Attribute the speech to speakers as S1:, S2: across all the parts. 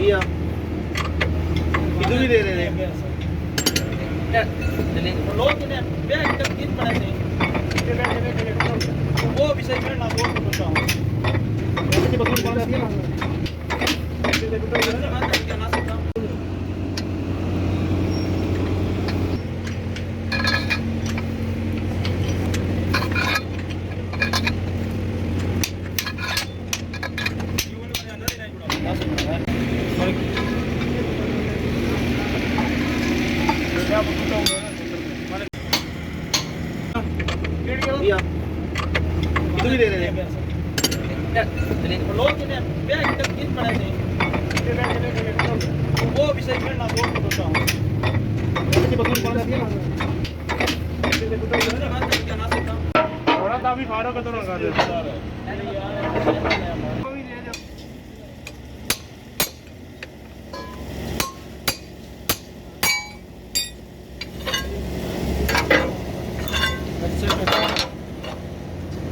S1: भैया इधर भी दे रहे हैं लोग किन पड़े थे वो विषय में ना बोल सकता हूँ भैया इधर भी दे रहे हैं लोग किन पड़े थे वो विषय में ना बोल सकता हूँ थोड़ा सा भी फाड़ो का तो लगा दे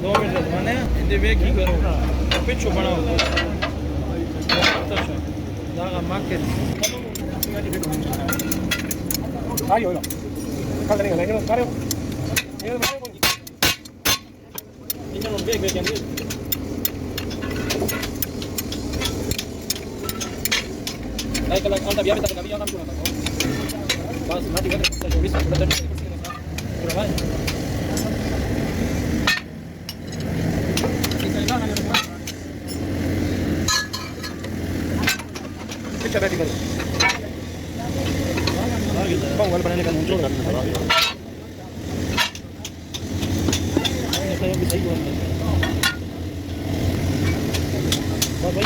S1: दो मिनट माने इंदे वे की करो पिछो बनाओ जागा मार्केट आई हो लो कल नहीं लेकिन करो ये इन्हें वे वे के नहीं कल अंदर बिया में तक कभी आना पूरा बस माटी कर 24 पूरा भाई पिक्चर रेडी करो पोंगल बनाने का कंट्रोल करना पड़ेगा ऐसा भी सही बोल रहे बहुत भाई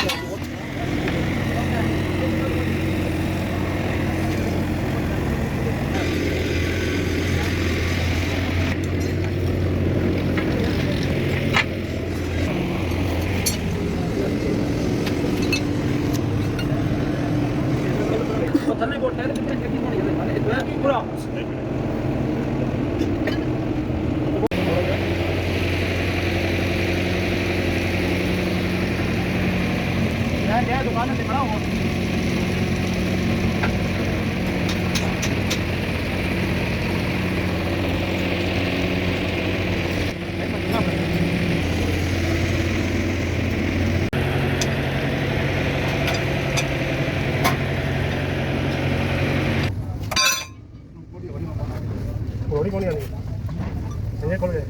S1: थल्ले को टायर कितने कितनी होनी है पूरा यार दुकान से खड़ा हो कोड़ी कोनी आनी ये कौन है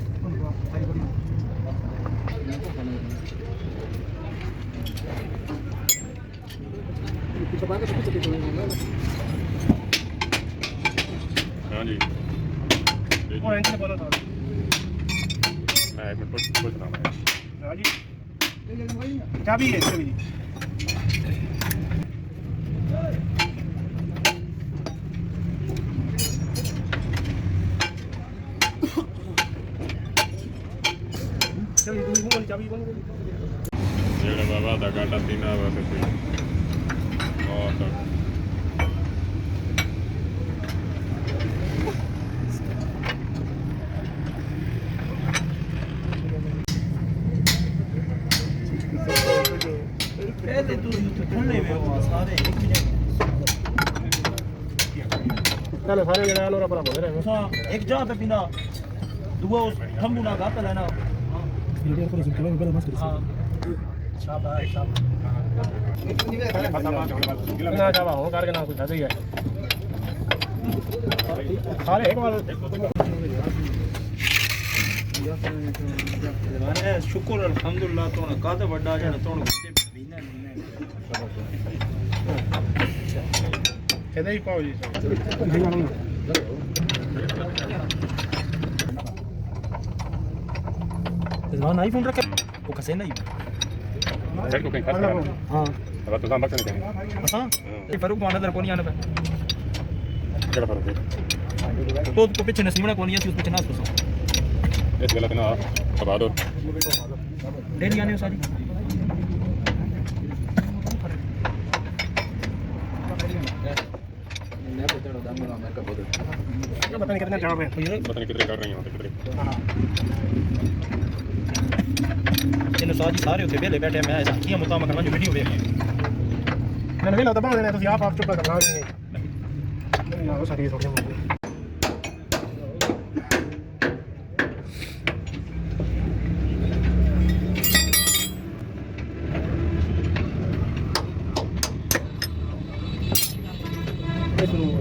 S1: पीछे बांध के पीछे हां जी वो इंजन बोलो था मैं एक मिनट पूछ रहा हूं हां जी चाबी है चाबी जेड़ा बाबा दा घाटा तीना वैसे कोई और पहले तू ठंडे में हो सारे एक जगह चलो सारे जने आलो बराबर हो रहे हां एक जगह पे पीना दुआ उस खंबू ना गाता लेना वीडियो को सुन के मैं मस्त हां शाबाश शाबाश ना जावा हो करके ना कुछ है सारे एक बार माने शुक्र अल्हम्दुलिल्लाह तो ना कादा बड़ा जने तो महीना केदे ही पाओ जी जवान आईफोन रखे वो कैसे नहीं सर को कहीं खास हां अब तो सामने नहीं हां ये फरूक को अंदर कोनी आने पे क्या फर्क है तो पीछे नसीमना कोनी है उस पीछे नास को इस गलत ना दबा दो डेली आने सारी पता नहीं कितने जवाब है पता नहीं कितने कर रही हैं कितने इन सारी सारे उते बेले बैठे मैं ऐसा किया मुतामा करना जो वीडियो वे
S2: मैंने भी लगता बना देना ਤੁਸੀਂ ਆਪ ਚੁੱਪ ਕਰਨਾ ਨਹੀਂ ਨਹੀਂ ਉਹ ਸਾਰੀ ਥੋੜੀ ਮੋਟੀ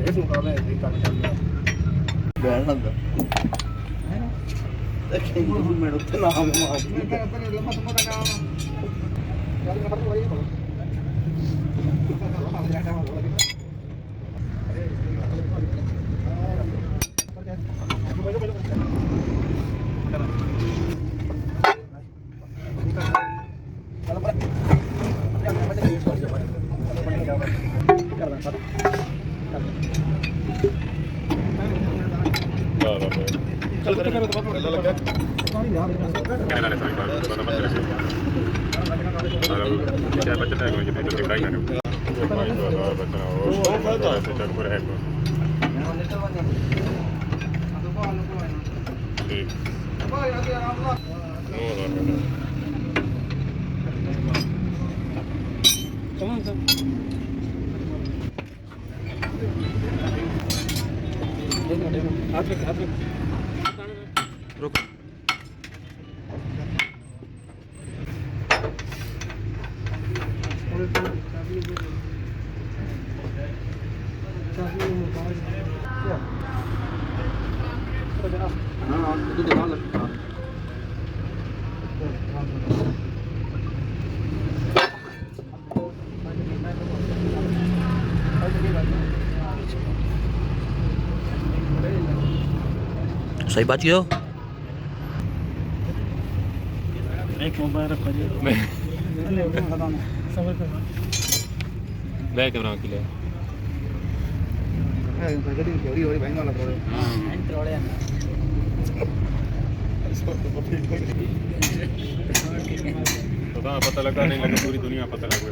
S2: ਇਸ ਨੂੰ ਕਰਾਵੇ ਇਹ ਕੰਮ ਚੱਲਦਾ ਬੈਠ ਹੁੰਦਾ ਦੇਖੇ ਗੁਰੂ ਮੈਨੂੰ ਤੇ ਨਾਮ ਮਾਰ ਦਿੱਤਾ ਲੰਮਾ ਸਮਾ ਦਾ ਨਾਮ ਚੱਲ ਮੈਂ ਪਤਾ ਵਈ ਕੋਲ रुक सही बात हो एक मोबाइल रखो जी मैं ले कैमरा के लिए गड़ी थोड़ी थोड़ी भाई वाला थोड़े हां थोड़े पता लगा नहीं लगा पूरी दुनिया पता लगा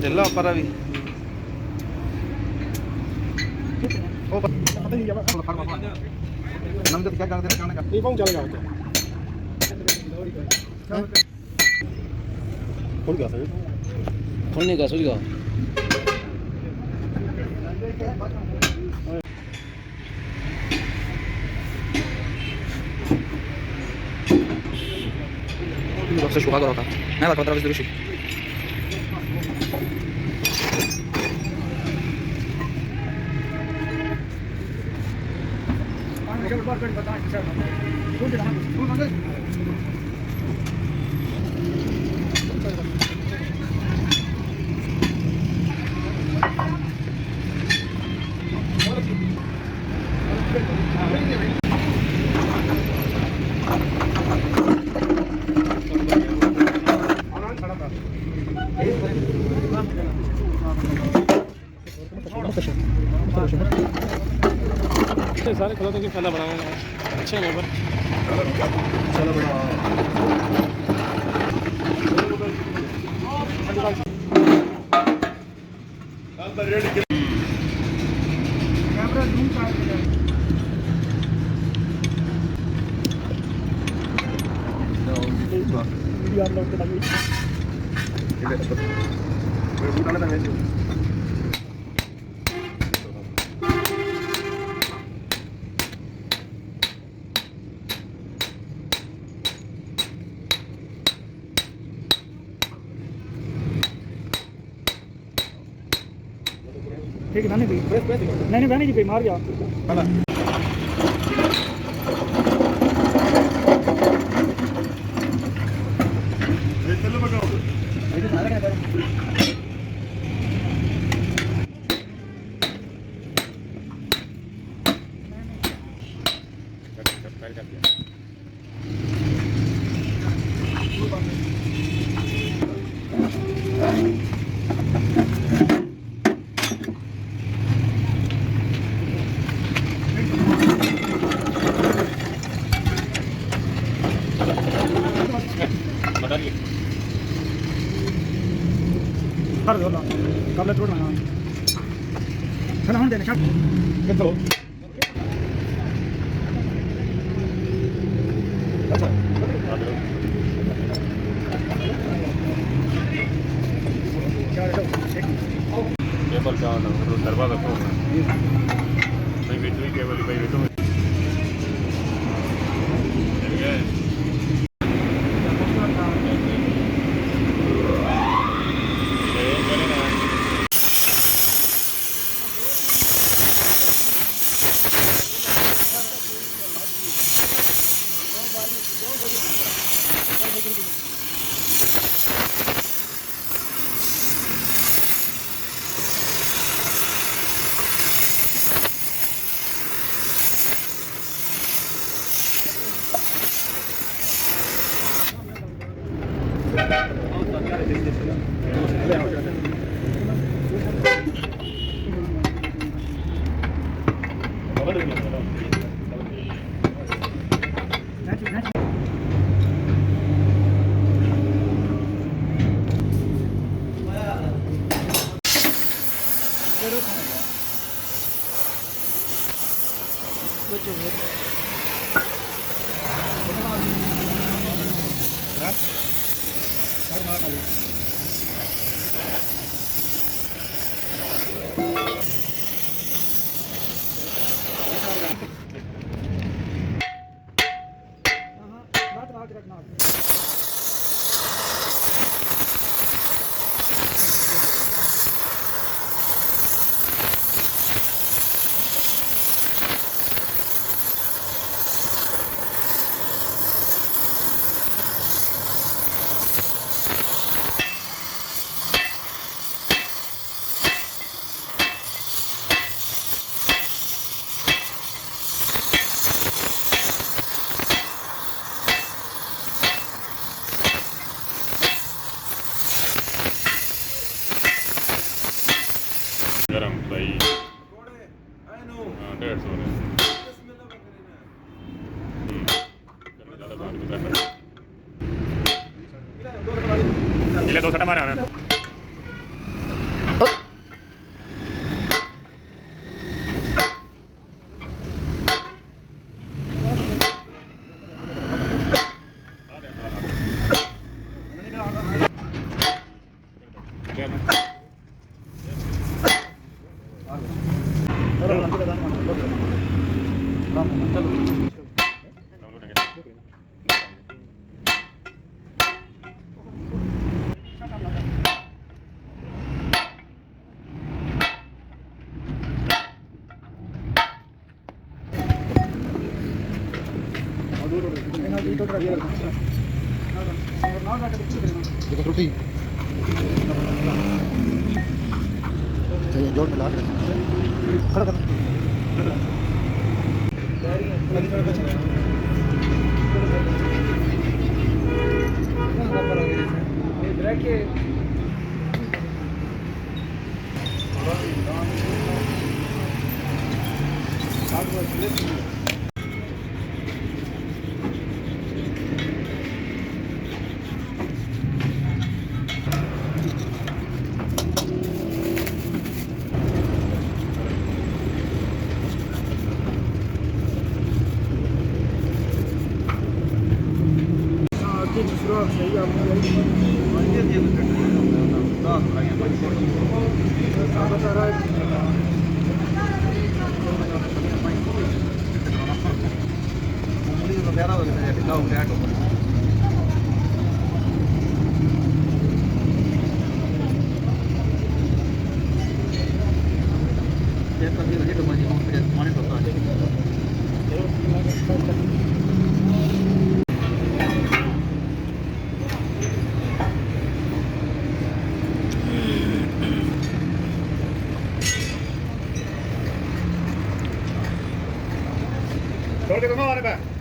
S2: चलो पर अभी ओ पता नहीं क्या नम तो क्या कर देना खाने का नहीं पहुंच चलेगा खोल गया सर खोलने का सोच गया se asciugato la carta la quadrata di riuscito सारे खिलौनों की फैला बनाना अच्छा है पर चलो बड़ा कैमरा जूम कर वीडियो अपलोड कर दूंगी मैं बुलाना था वैसे ठीक है नहीं नहीं बहनी जी भाई मार गया कर दो ना कब ले छोड़ना चलो हम देने शट कितना
S1: ਗਰਮ ਸਹੀ
S2: ਥੋੜੇ ਇਹਨੂੰ
S1: ਹਾਂ 150 ਨੇ
S2: ਬਿਸਮਿਲ੍ਲਾ ਕਰੇ
S1: ਇਹਲੇ ਦੋ ਸੱਟਾ ਮਾਰਿਆ ਨਾ
S2: रोटी जोड़ मिला खड़ा कर
S1: छोड़ के कहाँ आने पे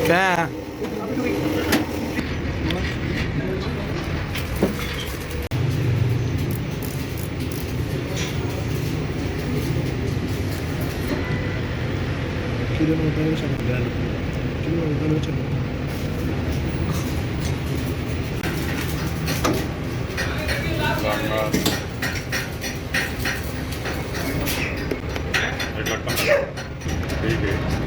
S1: क्या ठीक है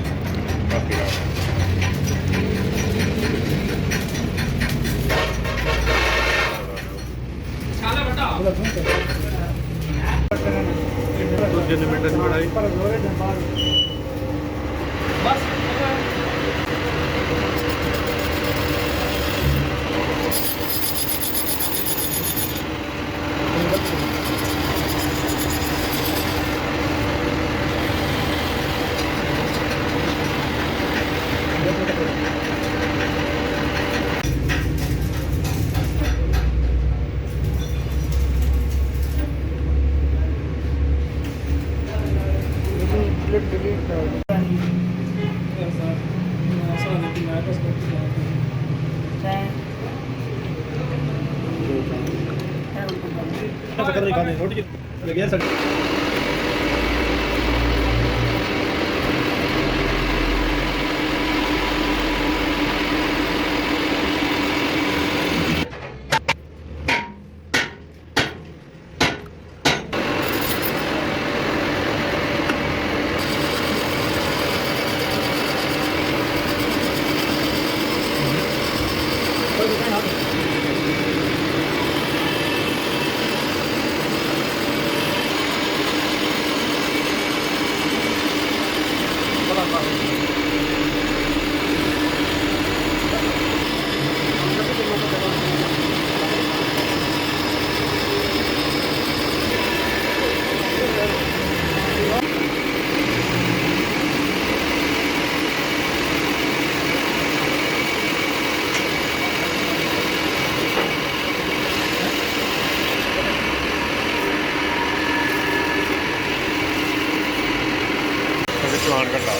S1: चलान घटा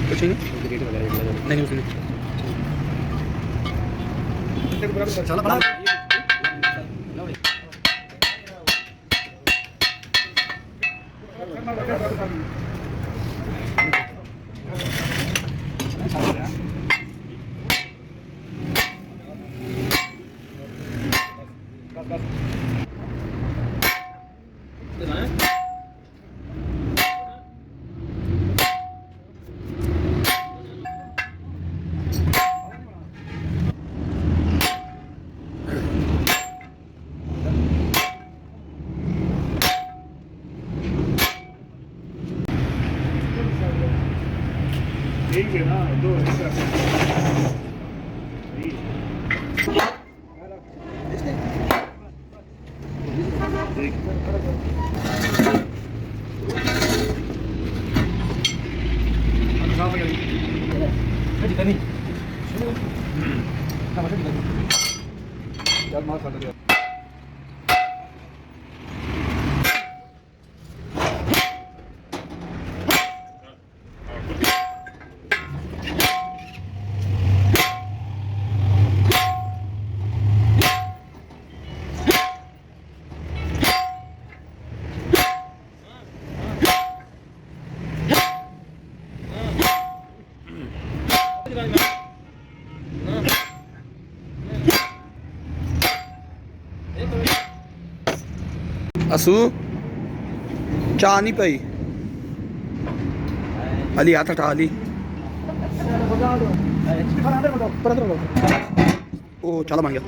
S1: कुछ नहीं उसने चला ठीक है ना दो
S2: असू चाह नहीं पई अली हाथ हटा अली ओ चला मांग गया